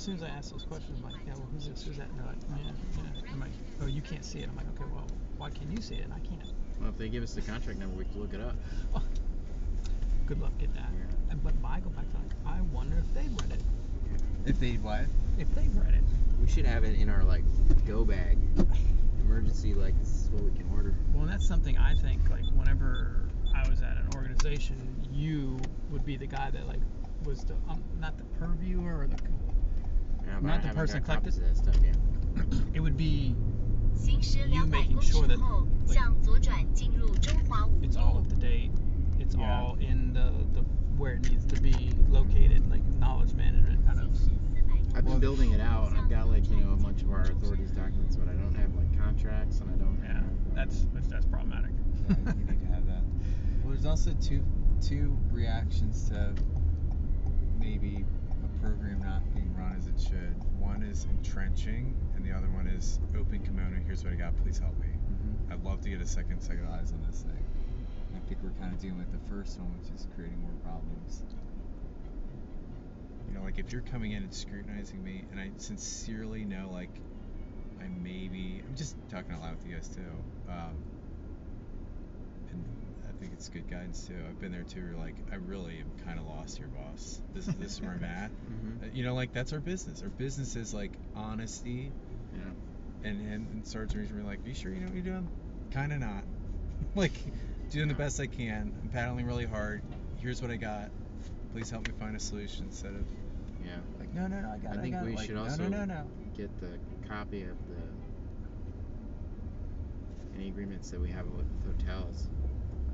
soon as I ask those questions, I'm like, yeah, well, who's this? Who's that? And they're like, oh, yeah. I'm like, oh, you can't see it. I'm like, okay, well, why can you see it and I can't? Well, if they give us the contract number, we can look it up. Oh, good luck getting that. Yeah. But I go back to like, I wonder if they've read it. If they what? If they've read it. We should have it in our like go bag. Emergency, like this is what we can order. Well, and that's something I think like whenever I was at an organization, you would be the guy that like was the not the purveyor or the not the person collected that stuff yet. It would be you making sure that like, it's all up to date. It's all in the where it needs to be located, like knowledge management kind of. I've been building it out. I've got like a bunch of our authorities documents, but I don't have like contracts, and I don't. Yeah, that's problematic. Yeah, you need to have that. Well, there's also two reactions to maybe a program not being run as it should. One is entrenching, and the other one is open kimono. Here's what I got. Please help me. Mm-hmm. I'd love to get a second set of eyes on this thing. I think we're kind of dealing with the first one, which is creating more problems. Like if you're coming in and scrutinizing me, and I sincerely know, like, I'm just talking out loud with you guys too, and I think it's good guidance too. I've been there too. Where like, I really am kind of lost here, boss. This is where I'm at. Mm-hmm. Like that's our business. Our business is like honesty. Yeah. And Sergeant Major be like, are you sure you know what you're doing? Kind of not. Like, doing the best I can. I'm paddling really hard. Here's what I got. Please help me find a solution instead of. Yeah. Like, no, I got it. I think we like, should also no. get the copy of any agreements that we have with hotels.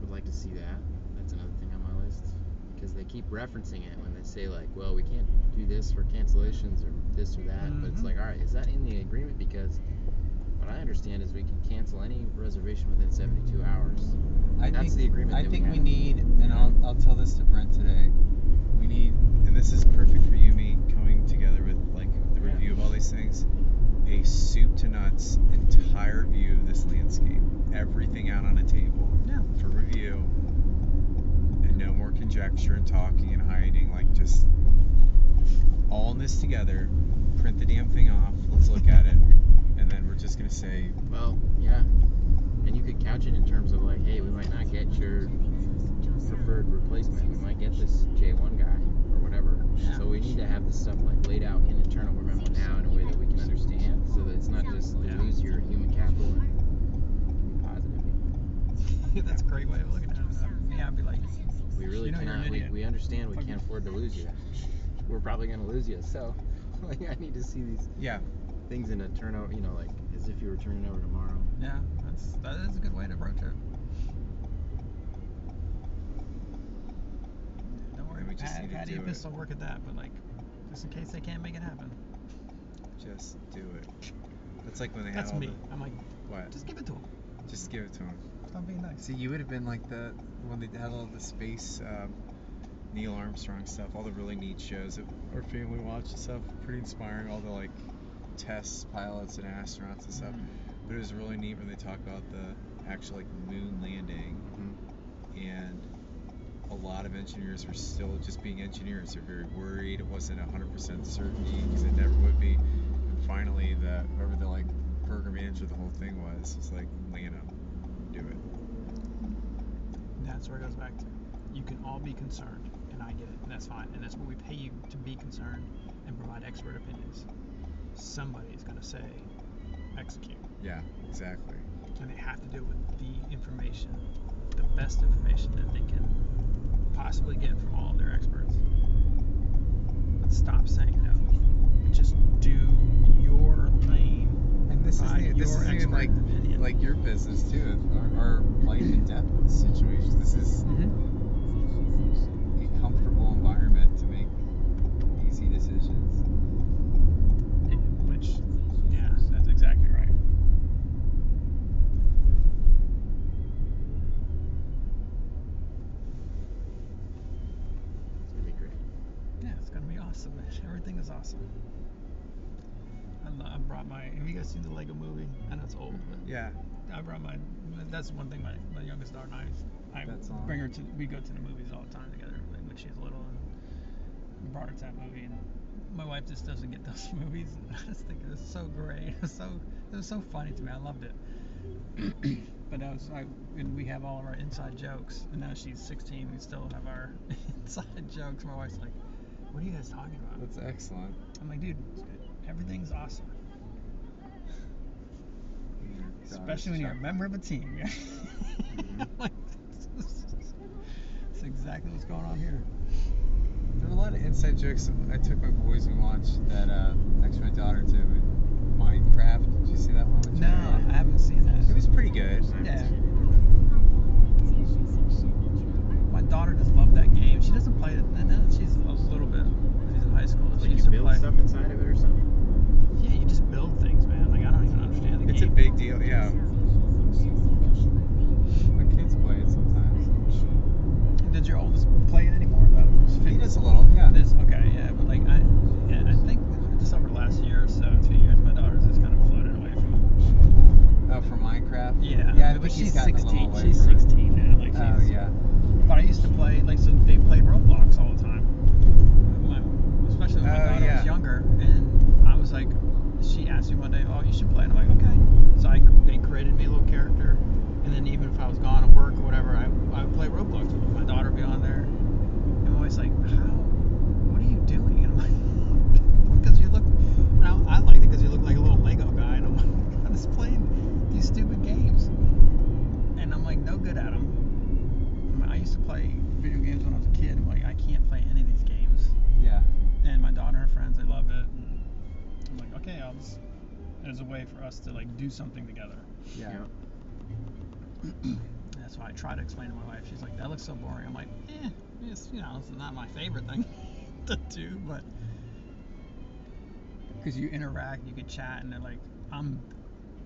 Would like to see that. That's another thing on my list, because they keep referencing it when they say like, well, we can't do this for cancellations or this or that. Mm-hmm. But it's like, all right, is that in the agreement? Because what I understand is we can cancel any reservation within 72 hours. That's the agreement. I think we need, and I'll tell this to Brent today. We need, and this is perfect for you, me coming together with like the review of all these things, a soup to nuts entire view of this landscape, everything out on a table for review, and no more conjecture and talking and hiding. Like just all in this together. Print the damn thing off. Let's look at it, and then we're just gonna say, well, yeah. And you could couch it in terms of like, hey, we might not get your preferred replacement. We might get this J1 guy or whatever. Yeah. So we need to have this stuff like laid out in internal memo now in a way that we can understand, so that it's not just you lose your human capital and be positive. That's a great way of looking at it. I'd be like, we really cannot. We understand we can't afford to lose you. We're probably going to lose you. So like, I need to see these things in a turnover. Like as if you were turning over tomorrow. Yeah, that is a good way to approach it. Don't worry, Patty and Pistol work at that, but like, just in case they can't make it happen. Just do it. That's like when they That's had all me. I'm like, what? Just give it to them. Just give it to them. Stop being nice. See, you would have been like when they had all the space, Neil Armstrong stuff, all the really neat shows that our family watched and stuff. Pretty inspiring. All the like tests, pilots, and astronauts and stuff. But it was really neat when they talk about the actual like moon landing, and a lot of engineers were still just being engineers. They're very worried. It wasn't 100% certainty, because it never would be. And finally, whoever the like program manager of the whole thing was like, Lana, do it. That's where it goes back to. You can all be concerned, and I get it, and that's fine. And that's what we pay you to be concerned and provide expert opinions. Somebody's going to say, execute. Yeah, exactly. And they have to do it with the information, the best information that they can possibly get from all of their experts. But stop saying no. Just do your lane. And this isn't even like your business too. Our life and death situations. This is a comfortable environment to make easy decisions. That's exactly right. It's gonna be great. Yeah, it's gonna be awesome, man. Everything is awesome. I brought have you guys seen the Lego movie? I know it's old, but yeah. I brought that's one thing my youngest daughter and I bring her to, we go to the movies all the time together, like when she's little, and brought her to that movie, and my wife just doesn't get those movies. I just think it was so great. It was so funny to me. I loved it. But and we have all of our inside jokes. And now she's 16. We still have our inside jokes. My wife's like, "What are you guys talking about?" That's excellent. I'm like, "Dude, everything's awesome." Especially when you're a member of a team. Like, that's exactly what's going on here. There were a lot of inside jokes. I took my boys and watched that, actually my daughter too, Minecraft. Did you see that one? No, I haven't seen that. It was pretty good. Yeah. My daughter just loved that game. She doesn't play it, and now she's a little bit. She's in high school. Like you build stuff inside of it or something? Yeah, you just build things, man. Like, I don't even understand the game. It's a big deal, yeah. My kids play it sometimes. Did your oldest play it anymore, though? He does a little, yeah. Okay, yeah, but like I think just over the last year or so, 2 years, my daughter's just kind of floated away from it. Oh, from Minecraft? Yeah, Yeah, but she's 16. She's 16 now. Like, oh, yeah. But I used to play, like, so they played Roblox all the time. Especially when my daughter was younger, and I was like, she asked me one day, "Oh, you should play," and I'm like, "Okay." So they created me a little character, and then even if I was gone at work or whatever, I would play Roblox with them. My daughter would be on there, and I'm always like, what are you doing? And I'm like, because you look, and I liked it because you look like a little Lego guy, and I'm like, I'm just playing these stupid games, and I'm like, no good at them. I used to play video games when I was a kid. I'm like, I can't play any of these games. Yeah. And my daughter and her friends, they love it. And I'm like, okay, there's a way for us to like do something together. Yeah. That's why I try to explain to my wife. She's like, that looks so boring. I'm like, it's not my favorite thing to do, but because you interact, you can chat, and they're like, I'm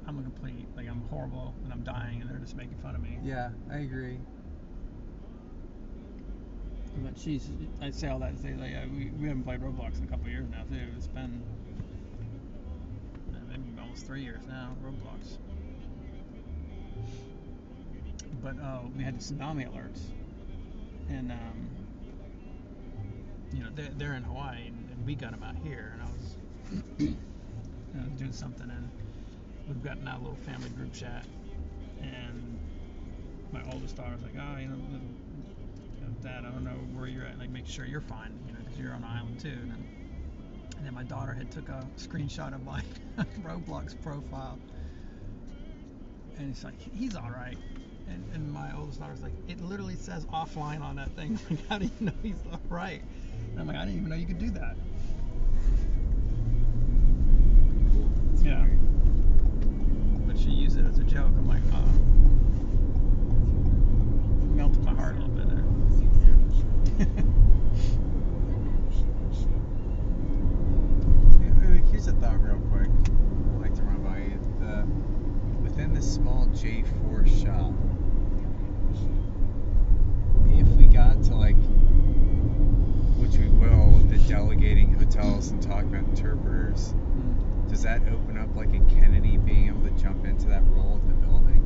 a complete, like, I'm horrible and I'm dying, and they're just making fun of me. Yeah, I agree. But I say all that to say, like, we haven't played Roblox in a couple of years now, too. It's been maybe almost 3 years now, Roblox. But we had the tsunami alerts, and they're in Hawaii, and we got them out here, and I was doing something, and we've got now a little family group chat, and my oldest daughter's like, oh, Dad, I don't know where you're at, like, make sure you're fine, because you're on an island too. And then my daughter had took a screenshot of my Roblox profile, and it's like, he's all right. And my oldest daughter's like, it literally says offline on that thing. Like, how do you know he's all right? And I'm like, I didn't even know you could do that. Yeah. But she used it as a joke. I'm like, melted my heart a little bit there. Here's a thought real quick I'd like to run by you. Within this small J4 shop, if we got to, like, which we will, with the delegating hotels and talking about interpreters, does that open up, like, a Kennedy being able to jump into that role at the building?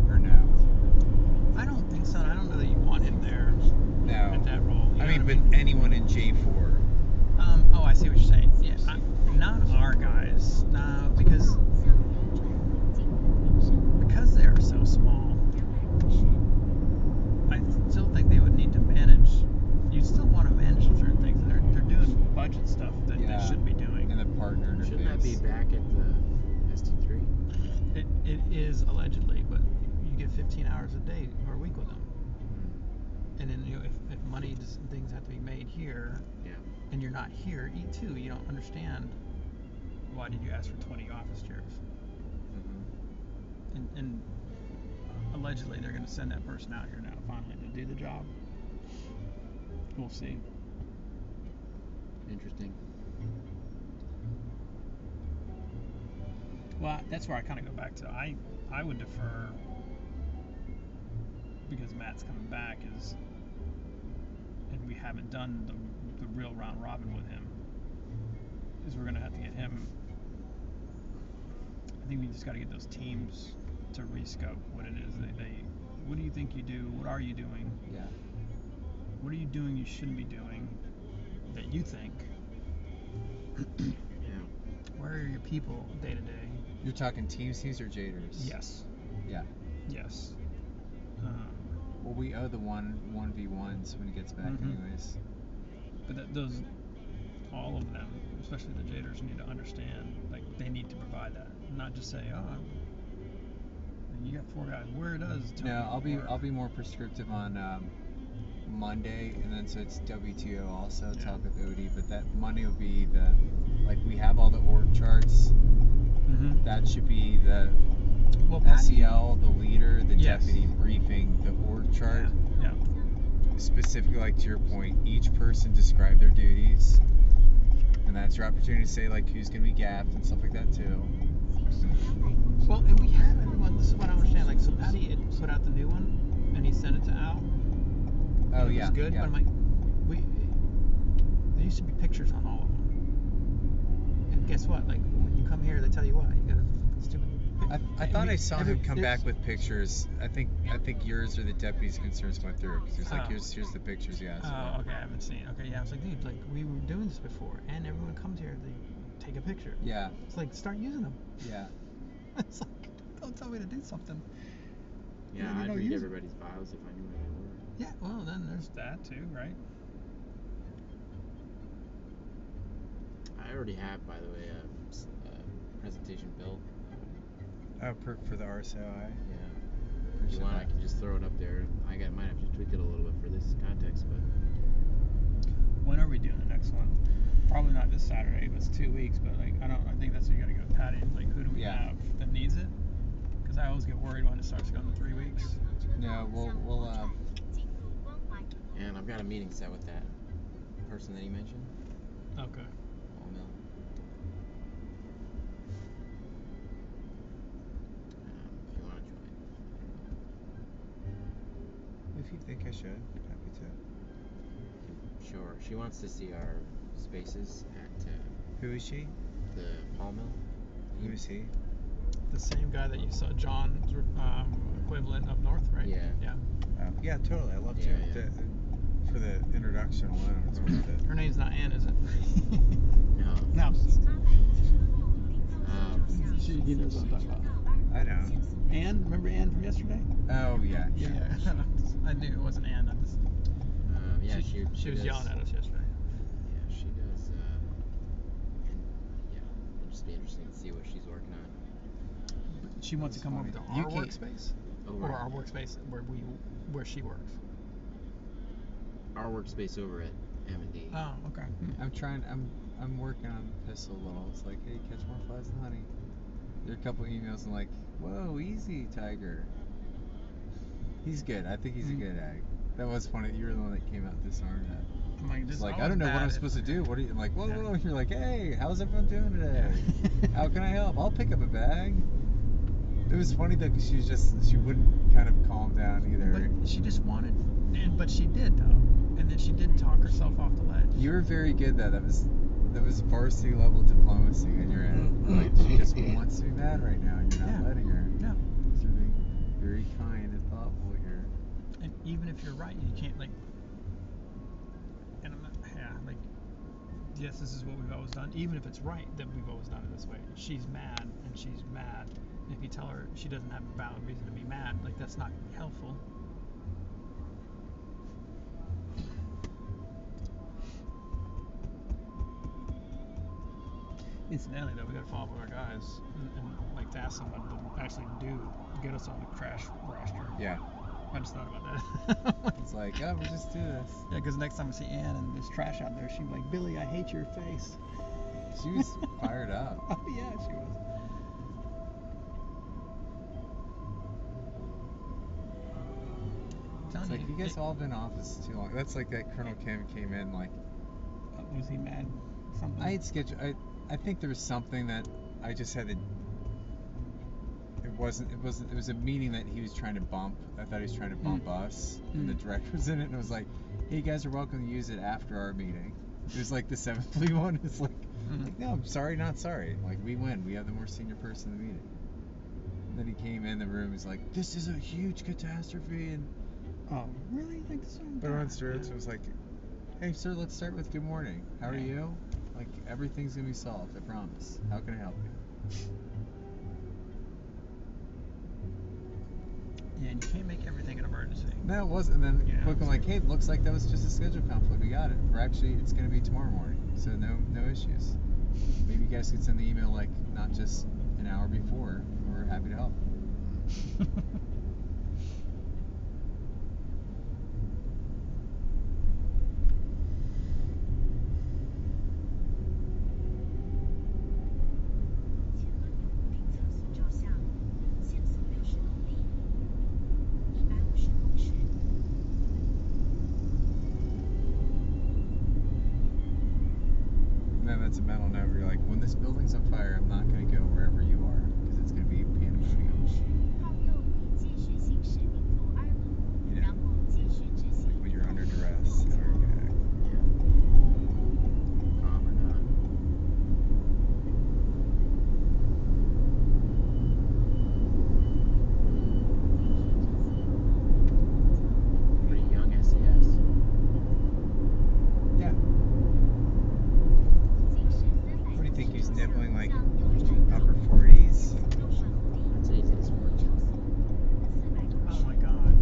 Or no? I don't think so. I don't know that you want him there. No. At that role. I mean, but anyone in J4. Oh, I see what you're saying. Yeah, not our guys. No, because they're so small. I still think they would need to manage. You still want to manage certain things. They're doing budget stuff that they should be doing. And the partner interface. Shouldn't that be back at the ST3? It is allegedly, but you get 15 hours a day or a week with them. And then if money and things have to be made here, and you're not here, E2, you don't understand why did you ask for 20 office chairs. And allegedly they're going to send that person out here now finally to do the job. We'll see. Interesting. Well, that's where I kind of go back to. I would defer, because Matt's coming back, and we haven't done the real round robin with him, is we're going to have to get him. I think we just got to get those teams to rescope what it is. What do you think you do? What are you doing? Yeah. What are you doing you shouldn't be doing that you think? Yeah. Where are your people day to day? You're talking teams or Jaders? Yes. Yeah. Yes. Well, we owe the 1v1s when he gets back, Mhm. anyways. But those, all of them, especially the Jaders, need to understand, like, they need to provide that, not just say, oh, you got 4 guys. Where does Tony No, work? I'll be more prescriptive on Monday, and then so it's WTO also. Yeah. Talk with Odie, but that Monday will be we have all the org charts. Mm-hmm. That should be the Patty, SEL, the leader, the Yes. deputy briefing, the org chart. Yeah. Specifically, like to your point, each person describe their duties, and that's your opportunity to say like who's gonna be gapped and stuff like that too. Well, and we have everyone. This is what I understand. Like, so Patty had put out the new one, and he sent it to Al. Oh It yeah, was good, yeah. but I'm like, there used to be pictures on all of them. And guess what? Like, when you come here, they tell you what you got a stupid. I thought I saw him come back with pictures. I think yours or the deputy's concerns went through because he was like, here's the pictures you asked Oh, for. okay, I haven't seen. Okay, yeah, I was like, dude, like we were doing this before, and everyone comes here, they take a picture. Yeah. It's like start using them. Yeah. It's like, don't tell me to do something. Yeah, You I'd don't read use it. everybody's files if I knew where they were. Yeah, well, then there's that too, right? I already have, by the way, a presentation built. Oh, for the RSOI. Yeah. If Appreciate you want, I that. can just throw it up there. I might have to tweak it a little bit for this context, but When are we doing the next one? Probably not this Saturday. It's 2 weeks, but like I think that's where you gotta go, Patty. Like, who do we Yeah. have that needs it? Because I always get worried when it starts going to 3 weeks. No, we'll and I've got a meeting set with that person that you mentioned, Okay. Paul Mill. If you want to join. if you think I should, happy to. Sure. She wants to see our spaces at Who is she? the Paul Mill. Who is he? The same guy that you saw, John's equivalent up north, right? Yeah. Yeah. Yeah, totally. I love to. Yeah. For the introduction alone, it's worth it. Her name's not Ann, is it? No. No. He knows what I'm talking about. I know. Ann? Remember Ann from yesterday? Oh yeah. Yeah. I knew it wasn't Ann. Yeah, she was does, yelling at us yesterday. Yeah, she does. And yeah, it'll just be interesting to see what she's working on. She wants to That's come over funny. to You our can't- workspace, Over or our workspace where she works. our workspace over at M&D. Oh, okay. I'm working on Pistol a little. It's like, hey, catch more flies than honey. There are a couple emails and like, whoa, easy, Tiger. He's good. I think he's a good egg. That was funny. You were the one that came out this arm. I'm like, this It's is like, I always don't know what bad I'm at- supposed to do. What are you? I'm like, whoa, Yeah. whoa. You're like, hey, how's everyone doing today? How can I help? I'll pick up a bag. It was funny though, because she wouldn't kind of calm down either. But she just wanted, but she did though, and then she did talk herself off the ledge. You were very good though. That was varsity level diplomacy on your end. Like she just wants to be mad right now, and you're not Yeah. letting her. Yeah. So you're being very kind and thoughtful here. And even if you're right, you can't like. And I'm not, like, yes, this is what we've always done. Even if it's right that we've always done it this way, she's mad and she's mad. And if you tell her she doesn't have a valid reason to be mad, like that's not helpful. Incidentally, though, we gotta follow up with our guys and like to ask someone to actually get us on the crash roster. Yeah. I just thought about that. It's like, oh, we'll just do this. Yeah, because next time I see Ann and there's trash out there, she'll be like, Billy, I hate your face. She was fired up. Oh, yeah, she was. It's like you guys all been in office too long. That's like that Colonel Kim came in like. Was he mad? Something? I had scheduled. I think there was something that I just had to. It was a meeting that he was trying to bump. I thought he was trying to bump us, and the director was in it, and it was like, "Hey, you guys are welcome to use it after our meeting." It was like the 7th one. It's like, no, I'm sorry, not sorry. Like we win. We have the more senior person in the meeting. And then he came in the room. He's like, "This is a huge catastrophe," and Oh, really? Like, so but on Stuart, it was like, "Hey, sir, let's start with good morning. How are Yeah. you? Like, Like, everything's gonna be solved, I promise. How can I help you? Yeah, and you can't make everything an emergency. No, it wasn't. And then Yeah, quick, I'm like, hey, looks like that was just a schedule conflict. We got it. It's gonna be tomorrow morning, so no issues. Maybe you guys could send the email like not just an hour before. We're happy to help. And then that's a mental note where you're like, when this building's on fire, I'm not going to go wherever you are because it's going to be pandemonium. You know, like when you're under duress, how are you going to act? Yeah. Calm or not. Pretty young SES. Yeah. What do you think? He's nibbling like upper 40s? I'd say it's 40. Oh my god.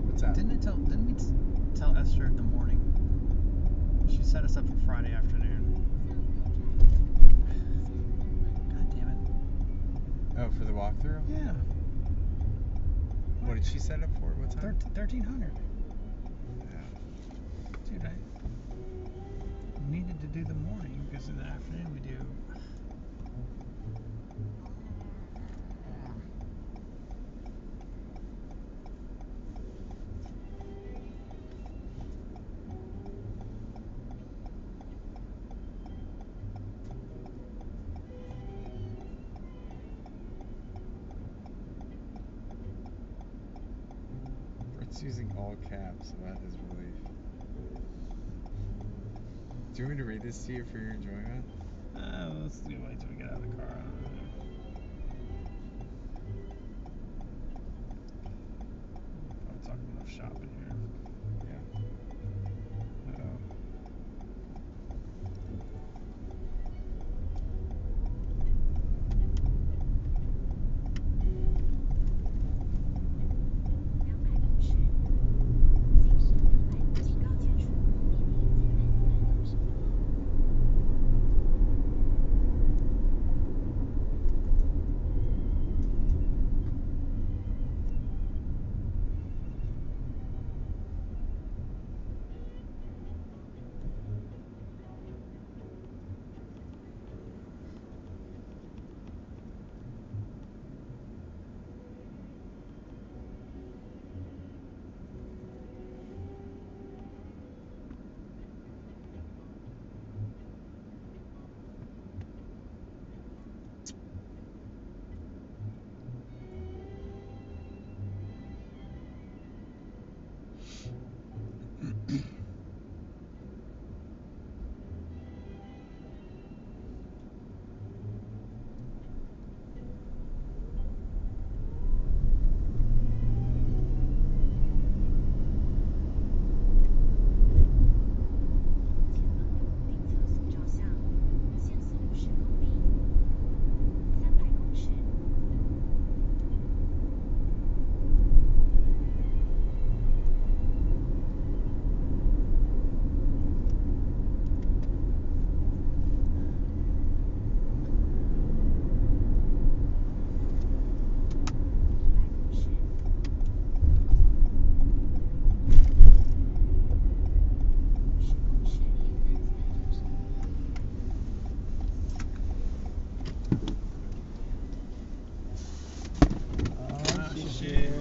What's that? Didn't we tell Esther in the morning? She set us up for Friday afternoon. God damn it. Oh, for the walkthrough? Yeah. What did she set up for? What time? 1300. Yeah. Dude, I needed to do the morning because in the afternoon we do. It's using all caps, so that is relief. Do you want me to read this to you for your enjoyment? Let's wait till we get out of the car. I don't know. Probably talking enough shopping here. Yeah. Uh-oh. Shit.